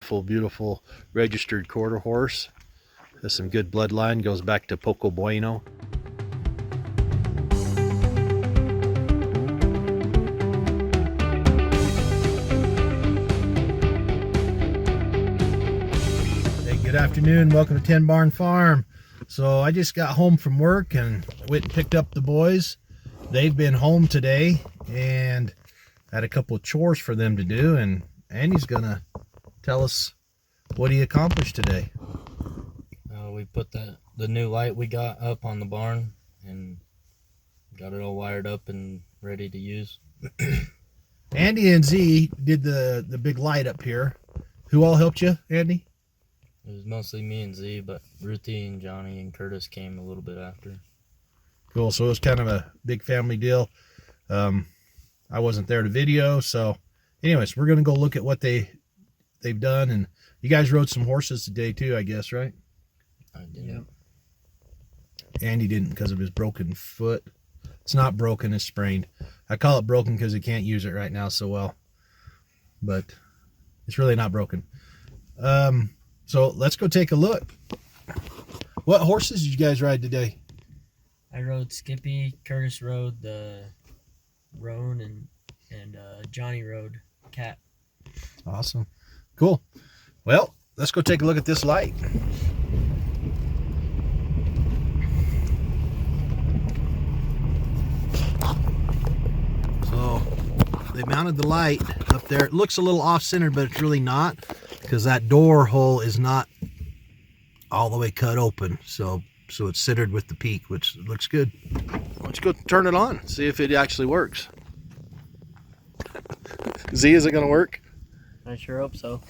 beautiful, beautiful registered quarter horse. Has some good bloodline, goes back to Poco Bueno. Good afternoon, welcome to 10 Barn Farm. So I just got home from work and went and picked up the boys. They've been home today and had a couple of chores for them to do, and Andy's gonna tell us what he accomplished today. We put the new light we got up on the barn and got it all wired up and ready to use. Andy and Z did the big light up here. Who all helped you, Andy? It was mostly me and Z, but Ruthie and Johnny and Curtis came a little bit after. Cool, so it was kind of a big family deal. I wasn't there to video, so anyways, we're gonna go look at what they've done. And you guys rode some horses today too, I guess, right? I did. Yeah. Andy didn't because of his broken foot. It's not broken, it's sprained. I call it broken because he can't use it right now so well, but it's really not broken. So let's go take a look. What horses did you guys ride today? I rode Skippy, Curtis rode the Roan, and Johnny rode Cat. Awesome. Cool. Well, let's go take a look at this light. So they mounted the light up there. It looks a little off-centered, but it's really not, because that door hole is not all the way cut open. So it's centered with the peak, which looks good. Let's go turn it on, see if it actually works. Z, is it going to work? I sure hope so.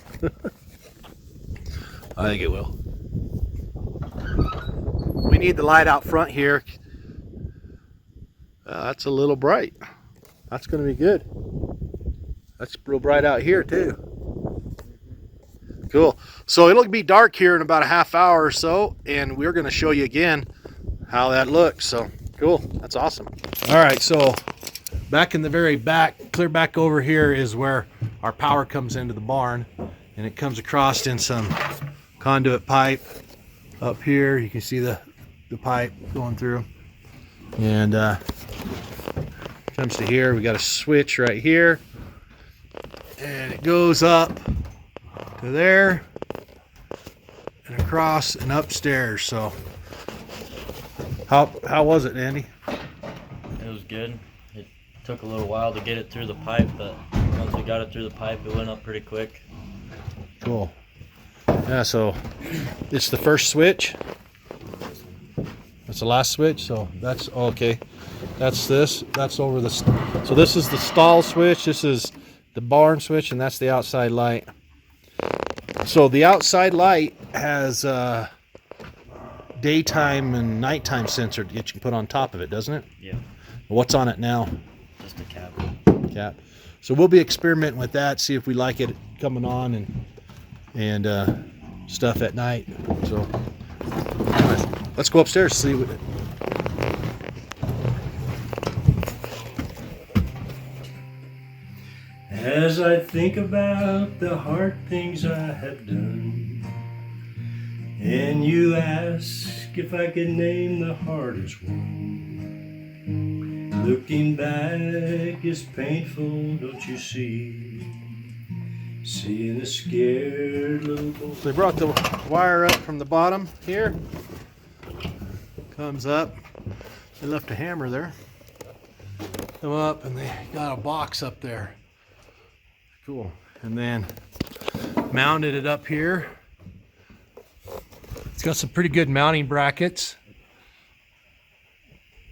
I think it will. We need the light out front here. That's a little bright. That's going to be good. That's real bright out here too. Cool. So it'll be dark here in about a half hour or so, and we're going to show you again how that looks. So cool. That's awesome. All right, so back in the very back, clear back over here, is where our power comes into the barn, and it comes across in some conduit pipe up here. You can see the pipe going through, and comes to here. We got a switch right here, and it goes up to there and across and upstairs. So how was it, Andy? It was good. It took a little while to get it through the pipe, but once we got it through the pipe, it went up pretty quick. Cool. Yeah, so it's the first switch. That's the last switch, so that's okay. That's this. That's over the. So this is the stall switch. This is the barn switch, and that's the outside light. So the outside light has daytime and nighttime sensor that you can put on top of it, doesn't it? Yeah. What's on it now? Just a cap. Cap. So we'll be experimenting with that, see if we like it coming on and stuff at night. So anyways, let's go upstairs and see what it. As I think about the hard things I have done, and you ask if I could name the hardest one, looking back is painful, don't you see? Seeing a scared little boy. So they brought the wire up from the bottom here. Comes up. They left a hammer there. Come up, and they got a box up there. Cool. And then mounted it up here. It's got some pretty good mounting brackets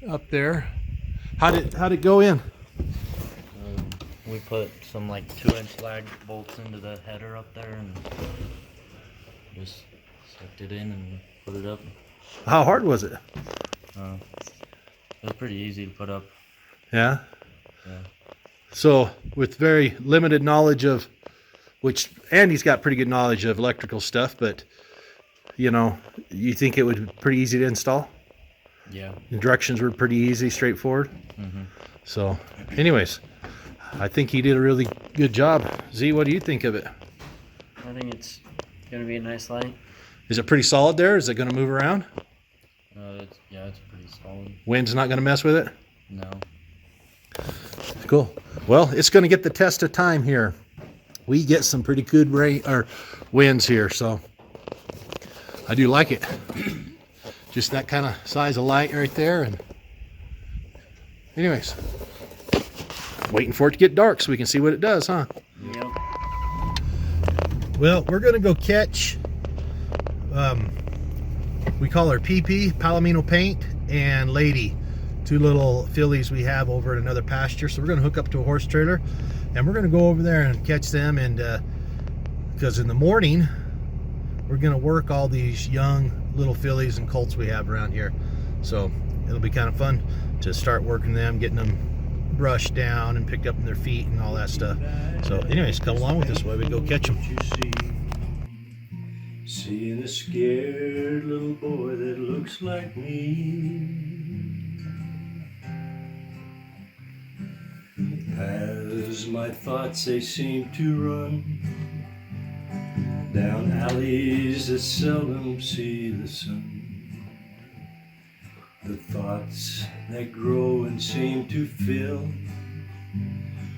up there. How'd it go in? We put some like 2-inch lag bolts into the header up there and just sucked it in and put it up. How hard was it? It was pretty easy to put up. Yeah? Yeah. So with very limited knowledge of, which Andy's got pretty good knowledge of electrical stuff, but you know, you think it would be pretty easy to install? Yeah. The directions were pretty easy, straightforward. Mm-hmm. So anyways, I think he did a really good job. Z, what do you think of it? I think it's gonna be a nice light. Is it pretty solid there? Is it going to move around? It's pretty solid. Wind's not going to mess with it? No. Cool. Well, it's going to get the test of time here. We get some pretty good rain or winds here, so I do like it. Just that kind of size of light right there. And anyways, waiting for it to get dark so we can see what it does, huh? Yep. Well, we're going to go catch, we call her PP, Palomino Paint, and Lady. Two little fillies we have over at another pasture. So we're going to hook up to a horse trailer and we're going to go over there and catch them. And because in the morning, we're going to work all these young little fillies and colts we have around here. So it'll be kind of fun to start working them, getting them brushed down and picked up in their feet and all that stuff. So anyways, come along with us while we go catch them. Seeing a scared little boy that looks like me. As my thoughts they seem to run down alleys that seldom see the sun. The thoughts that grow and seem to fill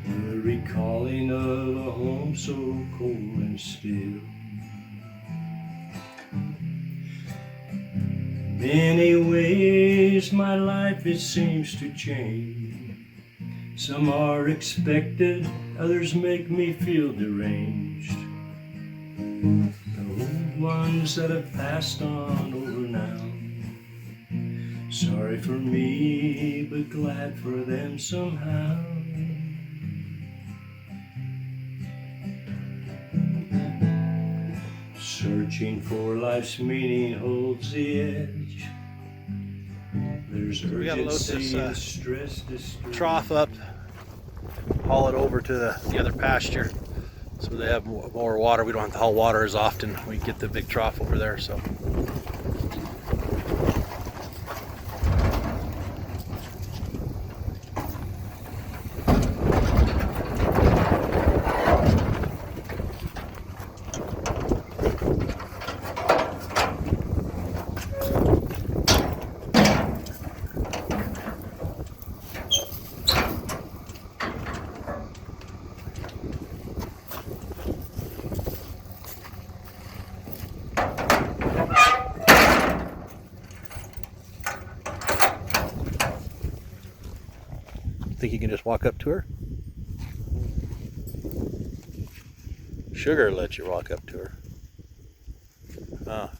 the recalling of a home so cold and still. Many ways my life it seems to change. Some are expected, others make me feel deranged. The old ones that have passed on over now. Sorry for me, but glad for them somehow. Searching for life's meaning holds the edge. There's We gotta load urgency and this stress, distress. trough up, haul it over to the other pasture so they have more water. We don't have to haul water as often. We get the big trough over there. So think you can just walk up to her? Sugar lets you walk up to her. Oh.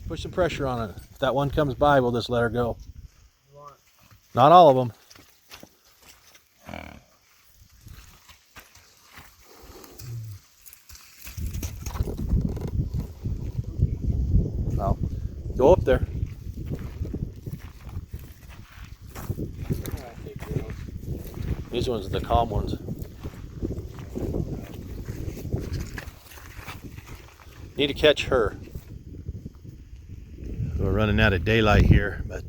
Put some pressure on it. If that one comes by, we'll just let her go. Not all of them. Well, go up there. These ones are the calm ones. Need to catch her. We're running out of daylight here, but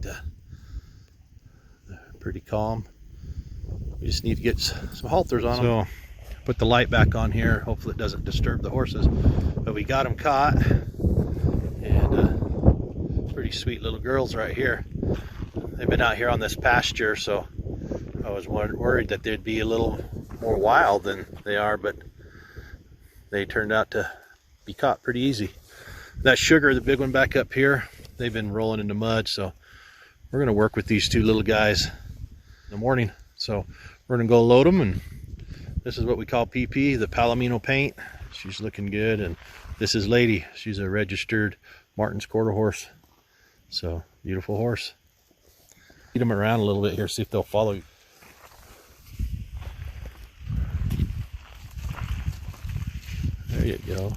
pretty calm. We just need to get some halters on them. So, put the light back on here. Hopefully it doesn't disturb the horses. But we got them caught. And pretty sweet little girls right here. They've been out here on this pasture, so I was worried that they'd be a little more wild than they are, but they turned out to be caught pretty easy. That Sugar, the big one back up here, they've been rolling into mud, so we're going to work with these two little guys in the morning. So we're going to go load them, and this is what we call PP, the Palomino Paint. She's looking good, and this is Lady. She's a registered Martin's quarter horse. So beautiful horse. Lead them around a little bit here, see if they'll follow you. There you go.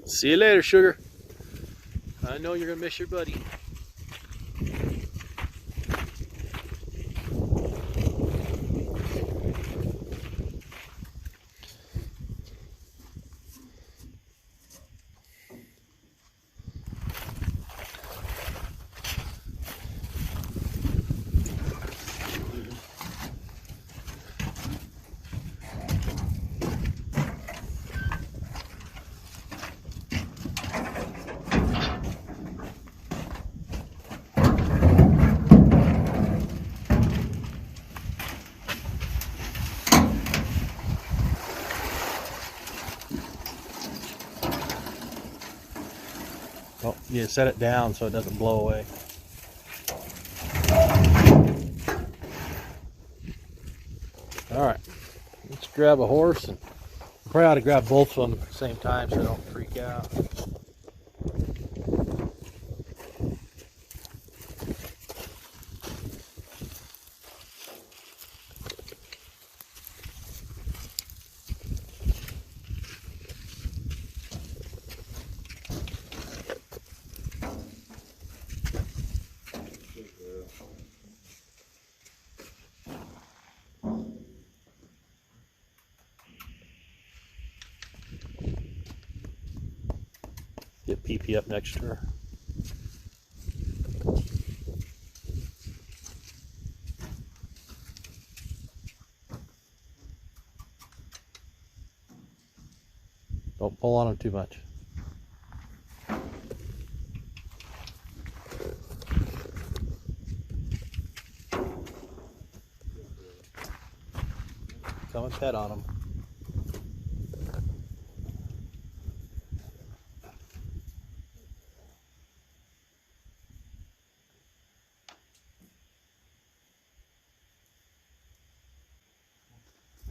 See you later, Sugar. I know you're gonna miss your buddy. Oh, you set it down so it doesn't blow away. All right, let's grab a horse, and probably ought to grab both of them at the same time so they don't freak out. Get PP up next to her. Don't pull on him too much. Come and pet on him.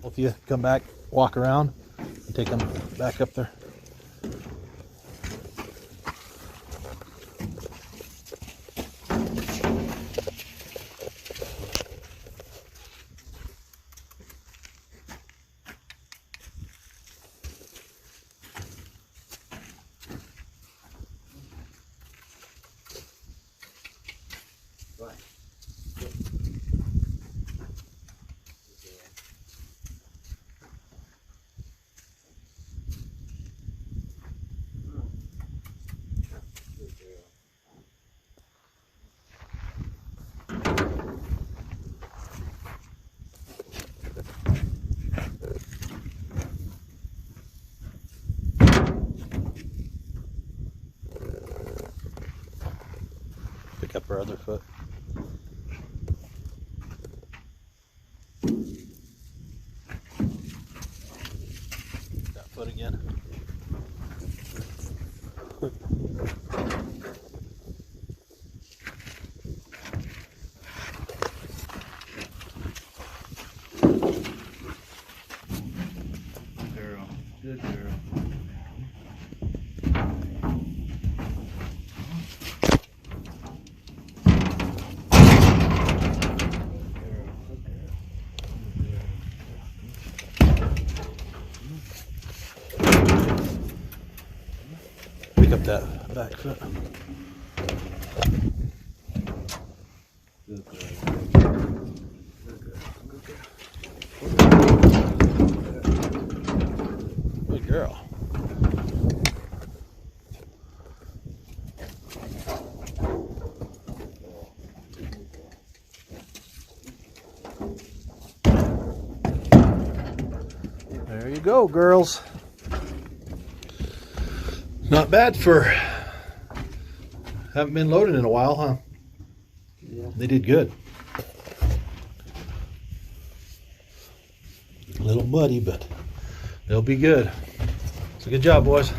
Both of you come back, walk around, and take them back up there. Pick up her other foot. That foot again. Girl. Good girl. Pick up that back foot. Good girl. There you go, girls. Not bad for haven't been loaded in a while, huh? Yeah. They did good. A little muddy, but they'll be good. So good job, boys.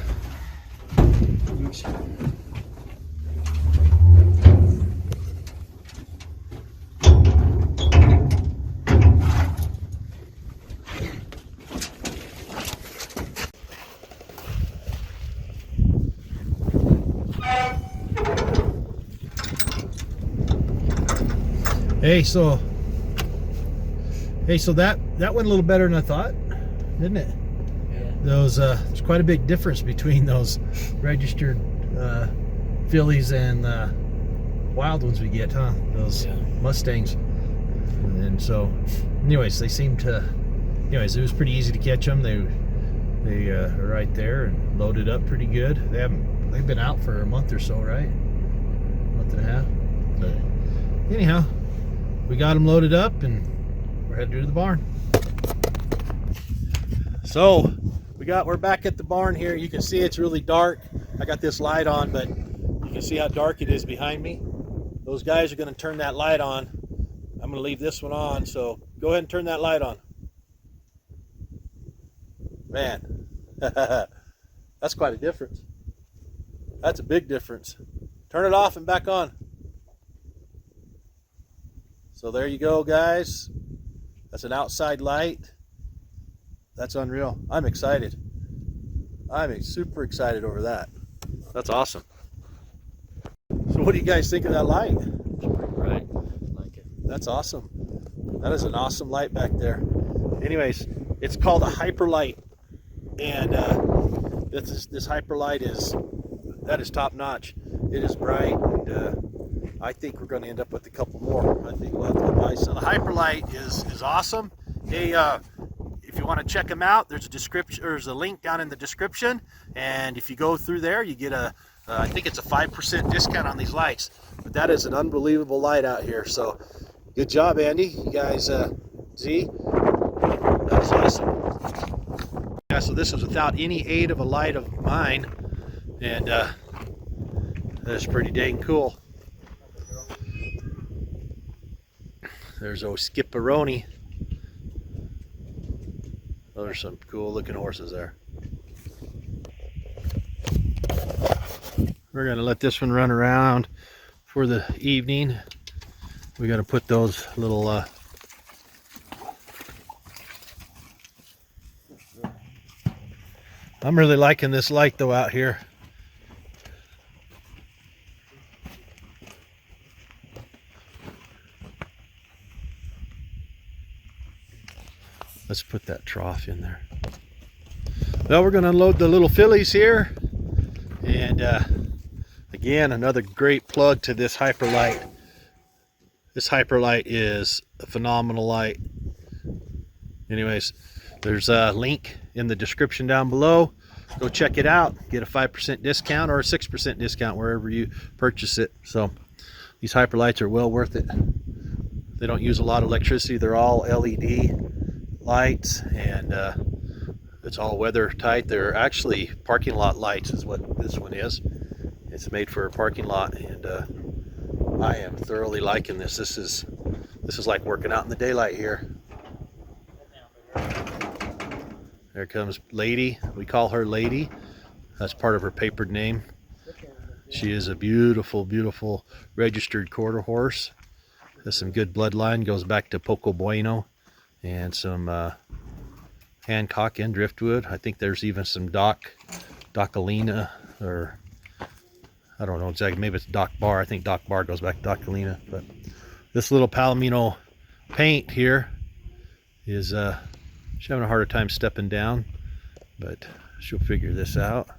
Hey, so that went a little better than I thought, didn't it? Yeah. Those there's quite a big difference between those registered fillies and wild ones we get, huh? Those Mustangs. And so, anyways, they seem to. Anyways, it was pretty easy to catch them. They are right there and loaded up pretty good. They've been out for a month or so, right? Month and a half. But anyhow, we got them loaded up and we're headed to the barn. So we're back at the barn here. You can see it's really dark. I got this light on, but you can see how dark it is behind me. Those guys are going to turn that light on. I'm going to leave this one on, so go ahead and turn that light on. Man, that's quite a difference. That's a big difference. Turn it off and back on. So there you go, guys. That's an outside light. That's unreal. I'm excited. I'm super excited over that. That's awesome. So what do you guys think of that light? It's pretty bright. I like it. That's awesome. That is an awesome light back there. Anyways, it's called a Hyperlite. And this Hyperlite is top notch. It is bright, and I think we're going to end up with a couple more. I think we'll have to buy some. The Hyperlite is awesome. Hey, if you want to check them out, there's a link down in the description, and if you go through there, you get I think it's a 5% discount on these lights. But that is an unbelievable light out here. So good job, Andy. You guys, Z, that's awesome. Yeah, so this is without any aid of a light of mine, and that's pretty dang cool. There's old Skipperoni. Those are some cool looking horses there. We're gonna let this one run around for the evening. We gotta put those little I'm really liking this light though out here. Let's put that trough in there. Well, we're going to unload the little fillies here. And again, another great plug to this Hyperlite. This Hyperlite is a phenomenal light. Anyways, there's a link in the description down below. Go check it out. Get a 5% discount or a 6% discount wherever you purchase it. So these Hyperlites are well worth it. They don't use a lot of electricity. They're all LED lights, and it's all weather tight. They're actually parking lot lights is what this one is. It's made for a parking lot, and I am thoroughly liking this. This is like working out in the daylight here. There comes Lady. We call her Lady. That's part of her papered name. She is a beautiful, beautiful registered quarter horse. Has some good bloodline. Goes back to Poco Bueno and some Hancock and Driftwood. I think there's even some Docalina, or I don't know exactly. Maybe it's Doc Bar. I think Doc Bar goes back to Docalina. But this little Palomino Paint here is she's having a harder time stepping down, but she'll figure this out.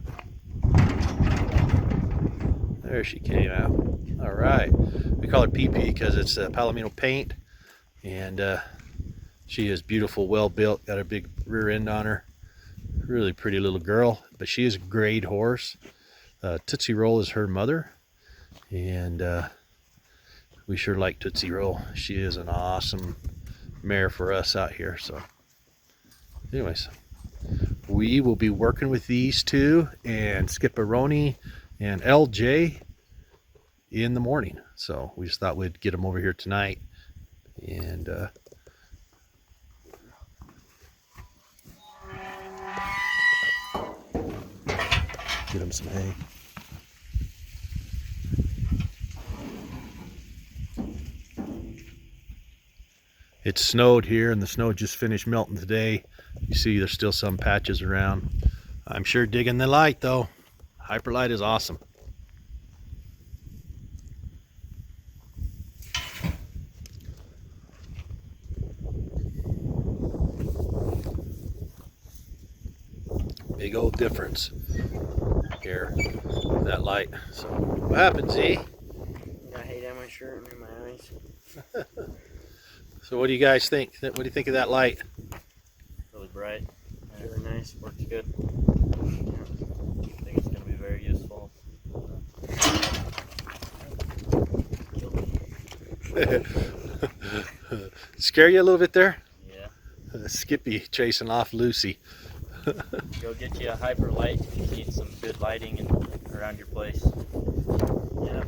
There she came out. All right. We call her PP because it's Palomino Paint, and she is beautiful, well built, got a big rear end on her. Really pretty little girl, but she is a grade horse. Tootsie Roll is her mother, and we sure like Tootsie Roll. She is an awesome mare for us out here. So anyways, we will be working with these two and Skipperoni and LJ in the morning. So we just thought we'd get them over here tonight and get them some hay. It snowed here, and the snow just finished melting today. You see there's still some patches around. I'm sure digging the light though. Hyperlite is awesome. Big old difference here, that light. So What happened, Z? Got hay down my shirt and in my eyes. So what do you guys think? What do you think of that light? Really bright. Really nice. Works good. I think it's gonna be very useful. Scare you a little bit there? Yeah. Skippy chasing off Lucy. Go get you a Hyperlite if you need some good lighting around your place. Yeah,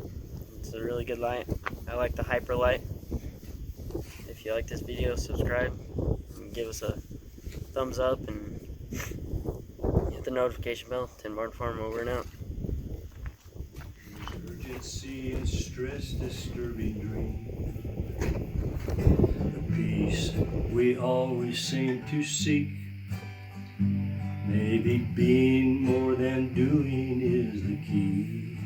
it's a really good light. I like the Hyperlite. If you like this video, subscribe and give us a thumbs up and hit the notification bell. Tin Barn Farm over and out. Urgency and stress disturbing dream. The peace we always seem to seek. Maybe being more than doing is the key.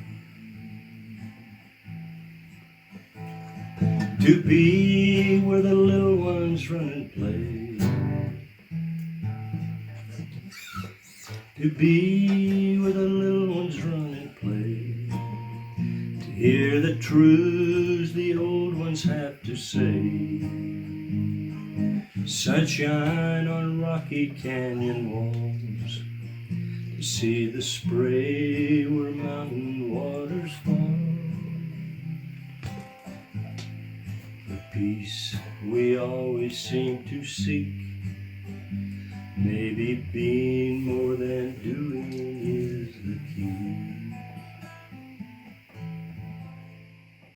To be where the little ones run and play. To be where the little ones run and play. To hear the truths the old ones have to say. Sunshine on rocky canyon walls. To see the spray where mountain waters fall. The peace we always seem to seek. Maybe being more than doing is the key.